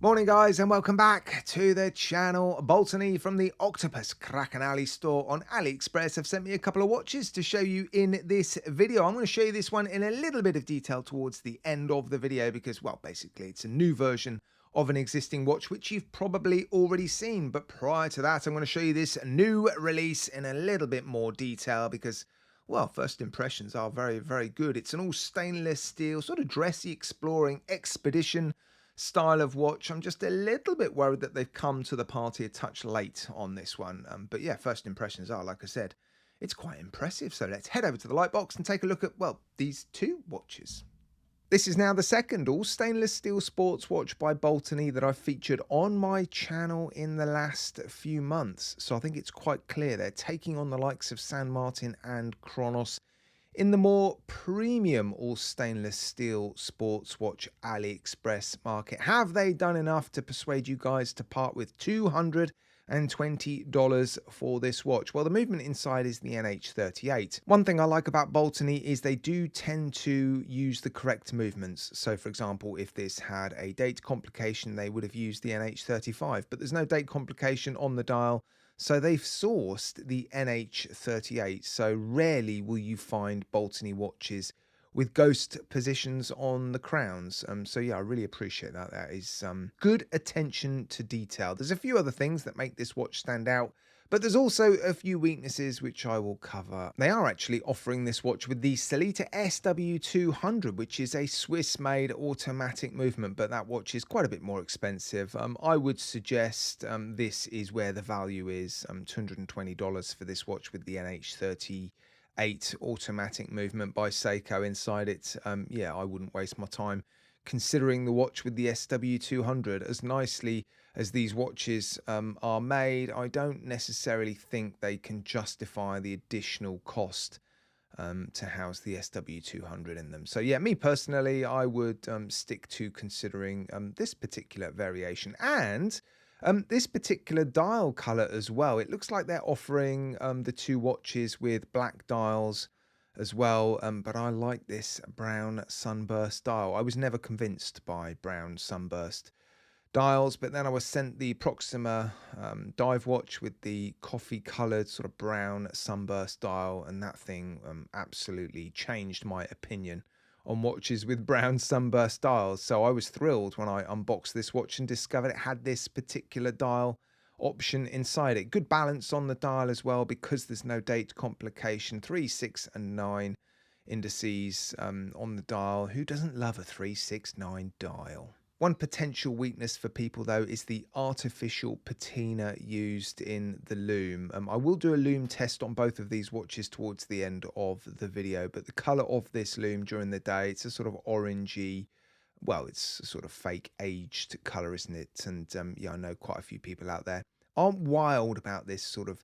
Morning guys and welcome back to the channel. Baltany from the Octopus Crack and Alley store on AliExpress have sent me a couple of watches to show you in this video. I'm going to show you this one in a little bit of detail towards the end of the video because, well, basically it's a new version of an existing watch which you've probably already seen. But prior to that, I'm going to show you this new release in a little bit more detail because, well, first impressions are very, very good. It's an all stainless steel, sort of dressy, exploring expedition style of watch. I'm just a little bit worried that they've come to the party a touch late on this one. But yeah, first impressions are, like I said, it's quite impressive. So let's head over to the light box and take a look at, well, these two watches. This is now the second all stainless steel sports watch by Baltany that I've featured on my channel in the last few months. So I think it's quite clear they're taking on the likes of San Martin and Chronos in the more premium all stainless steel sports watch AliExpress market. Have they done enough to persuade you guys to part with $220 for this watch? Well, the movement inside is the NH38. One thing I like about Baltany is they do tend to use the correct movements. So for example, if this had a date complication, they would have used the NH35, but there's no date complication on the dial. So they've sourced the NH38, so rarely will you find Baltany watches with ghost positions on the crowns. So yeah, I really appreciate that. That is good attention to detail. There's a few other things that make this watch stand out, but there's also a few weaknesses which I will cover. They are actually offering this watch with the Sellita SW200, which is a Swiss-made automatic movement, but that watch is quite a bit more expensive. I would suggest this is where the value is, $220 for this watch with the NH38 automatic movement by Seiko inside it. Yeah, I wouldn't waste my time considering the watch with the SW200. As nicely as these watches are made, I don't necessarily think they can justify the additional cost to house the SW200 in them. So yeah, me personally, I would stick to considering this particular variation and this particular dial color as well. It looks like they're offering the two watches with black dials as well, but I like this brown sunburst dial. I was never convinced by brown sunburst dials, but then I was sent the Proxima dive watch with the coffee colored sort of brown sunburst dial, and that thing absolutely changed my opinion on watches with brown sunburst dials. So I was thrilled when I unboxed this watch and discovered it had this particular dial option inside it. Good balance on the dial as well because there's no date complication. 3, 6 and 9 indices on the dial. Who doesn't love a 3, 6, 9 dial? One potential weakness for people though is the artificial patina used in the lume. I will do a lume test on both of these watches towards the end of the video, but the color of this lume during the day, it's a sort of orangey, well, it's a sort of fake aged color, isn't it? And yeah, I know quite a few people out there aren't wild about this sort of,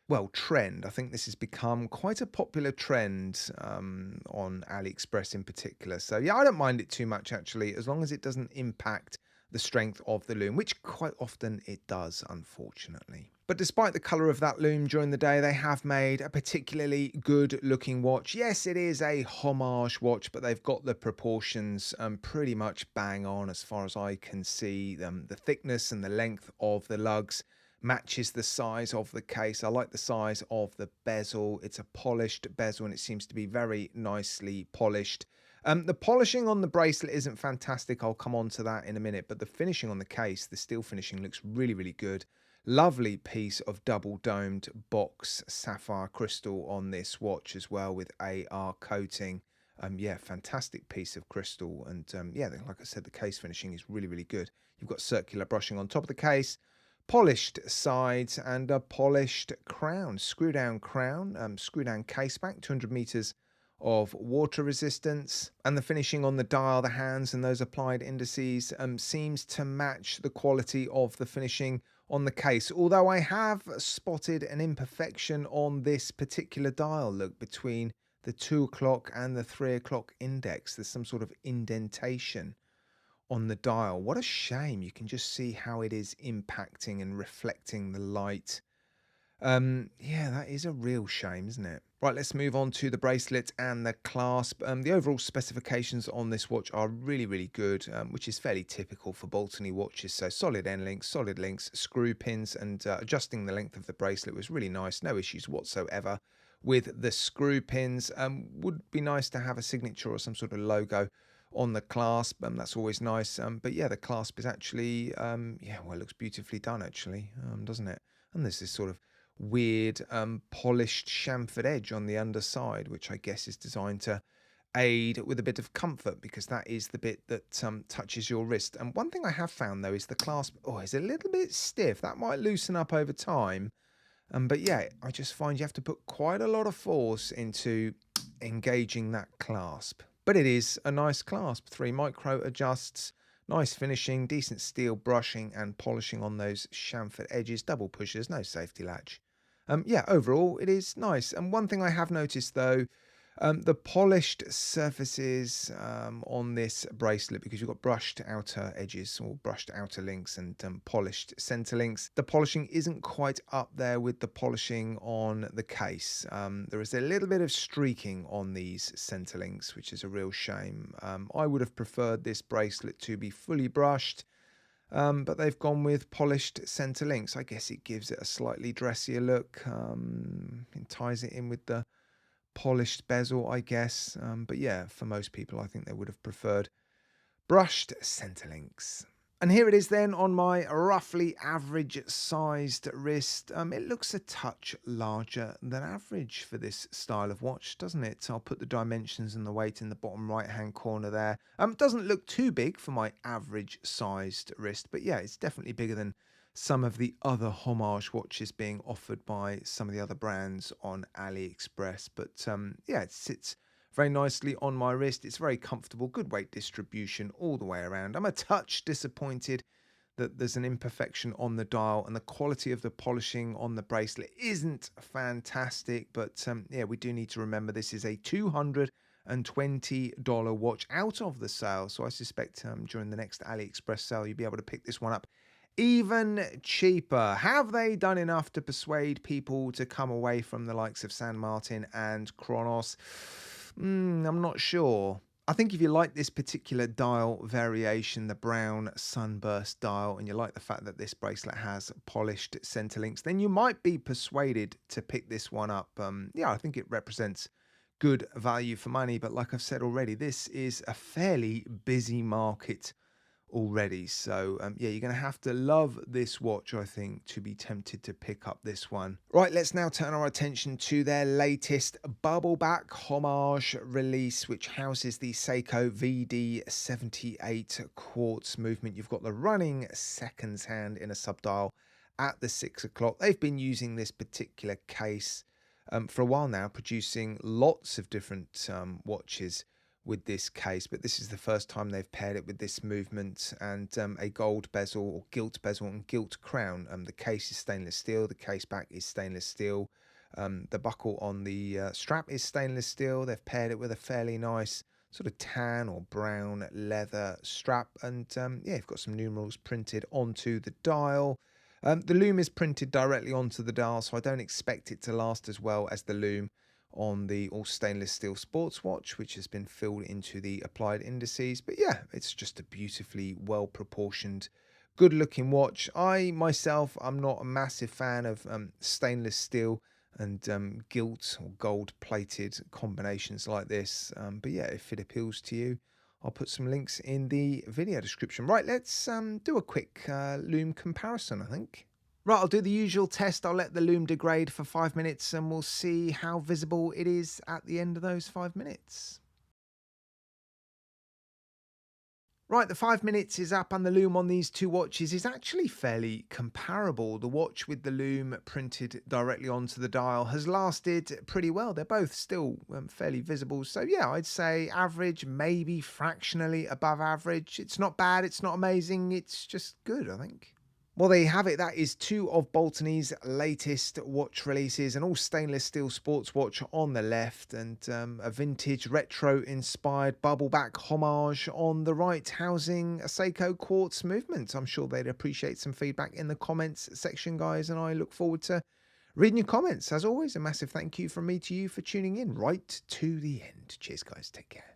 well, trend. I think this has become quite a popular trend on AliExpress in particular. So yeah, I don't mind it too much actually, as long as it doesn't impact the strength of the lume, which quite often it does, unfortunately. But despite the colour of that lume during the day, they have made a particularly good looking watch. Yes, it is a homage watch, but they've got the proportions pretty much bang on as far as I can see. The thickness and the length of the lugs matches the size of the case. I like the size of the bezel. It's a polished bezel and it seems to be very nicely polished. The polishing on the bracelet isn't fantastic. I'll come on to that in a minute, but the finishing on the case, the steel finishing looks really, really good. Lovely piece of double domed box sapphire crystal on this watch as well with AR coating. Yeah, fantastic piece of crystal. And yeah, like I said, the case finishing is really, really good. You've got circular brushing on top of the case, polished sides and a polished crown, screw down crown, screw down case back, 200 meters of water resistance, and the finishing on the dial, the hands and those applied indices seems to match the quality of the finishing on the case, although I have spotted an imperfection on this particular dial. Look, between the 2 o'clock and the 3 o'clock index, there's some sort of indentation on the dial. What a shame. You can just see how it is impacting and reflecting the light Yeah, that is a real shame, isn't it? Right, let's move on to the bracelet and the clasp. The overall specifications on this watch are really, really good, which is fairly typical for Baltany watches. So solid end links, solid links, screw pins, and adjusting the length of the bracelet was really nice. No issues whatsoever with the screw pins. Would be nice to have a signature or some sort of logo on the clasp. That's always nice. But yeah, the clasp is actually, yeah, well, it looks beautifully done actually, doesn't it? And there's this sort of weird polished chamfered edge on the underside, which I guess is designed to aid with a bit of comfort, because that is the bit that touches your wrist. And one thing I have found though is the clasp is a little bit stiff. That might loosen up over time, but yeah, I just find you have to put quite a lot of force into engaging that clasp. But it is a nice clasp. 3 micro adjusts, nice finishing, decent steel brushing and polishing on those chamfered edges, double pushers, no safety latch. Yeah, overall it is nice. And one thing I have noticed though, the polished surfaces on this bracelet, because you've got brushed outer edges or brushed outer links and polished center links, the polishing isn't quite up there with the polishing on the case. There is a little bit of streaking on these center links, which is a real shame. I would have preferred this bracelet to be fully brushed, but they've gone with polished center links. I guess it gives it a slightly dressier look, and ties it in with the polished bezel, I guess. But yeah, for most people, I think they would have preferred brushed center links. And here it is then on my roughly average sized wrist. It looks a touch larger than average for this style of watch, doesn't it? I'll put the dimensions and the weight in the bottom right hand corner there. It doesn't look too big for my average sized wrist, but yeah, it's definitely bigger than some of the other homage watches being offered by some of the other brands on AliExpress. But yeah, it sits very nicely on my wrist. It's very comfortable, good weight distribution all the way around. I'm a touch disappointed that there's an imperfection on the dial, and the quality of the polishing on the bracelet isn't fantastic. But yeah, we do need to remember this is a $220 watch out of the sale. So I suspect during the next AliExpress sale, you'll be able to pick this one up even cheaper. Have they done enough to persuade people to come away from the likes of San Martin and Chronos? I'm not sure. I think if you like this particular dial variation, the brown sunburst dial, and you like the fact that this bracelet has polished center links, then you might be persuaded to pick this one up. Yeah, I think it represents good value for money. But like I've said already, this is a fairly busy market already. So yeah, you're going to have to love this watch, I think, to be tempted to pick up this one. Right, let's now turn our attention to their latest Bubbleback homage release, which houses the Seiko VD78 quartz movement. You've got the running seconds hand in a subdial at the 6 o'clock. They've been using this particular case for a while now, producing lots of different watches with this case, but this is the first time they've paired it with this movement and a gold bezel or gilt bezel and gilt crown. The case is stainless steel, the case back is stainless steel, the buckle on the strap is stainless steel. They've paired it with a fairly nice sort of tan or brown leather strap, and yeah, you've got some numerals printed onto the dial. The lume is printed directly onto the dial, so I don't expect it to last as well as the lume on the all stainless steel sports watch, which has been filled into the applied indices. But yeah, it's just a beautifully well proportioned, good looking watch. I myself, I'm not a massive fan of stainless steel and gilt or gold plated combinations like this, but yeah, if it appeals to you, I'll put some links in the video description. Right, let's do a quick lume comparison, I think. Right, I'll do the usual test. I'll let the lume degrade for 5 minutes and we'll see how visible it is at the end of those 5 minutes. Right, the 5 minutes is up and the lume on these two watches is actually fairly comparable. The watch with the lume printed directly onto the dial has lasted pretty well. They're both still fairly visible. So yeah, I'd say average, maybe fractionally above average. It's not bad, it's not amazing, it's just good, I think. Well, there you have it. That is two of Baltany's latest watch releases. An all stainless steel sports watch on the left and a vintage retro inspired Bubbleback homage on the right, housing a Seiko quartz movement. I'm sure they'd appreciate some feedback in the comments section, guys, and I look forward to reading your comments. As always, a massive thank you from me to you for tuning in right to the end. Cheers, guys. Take care.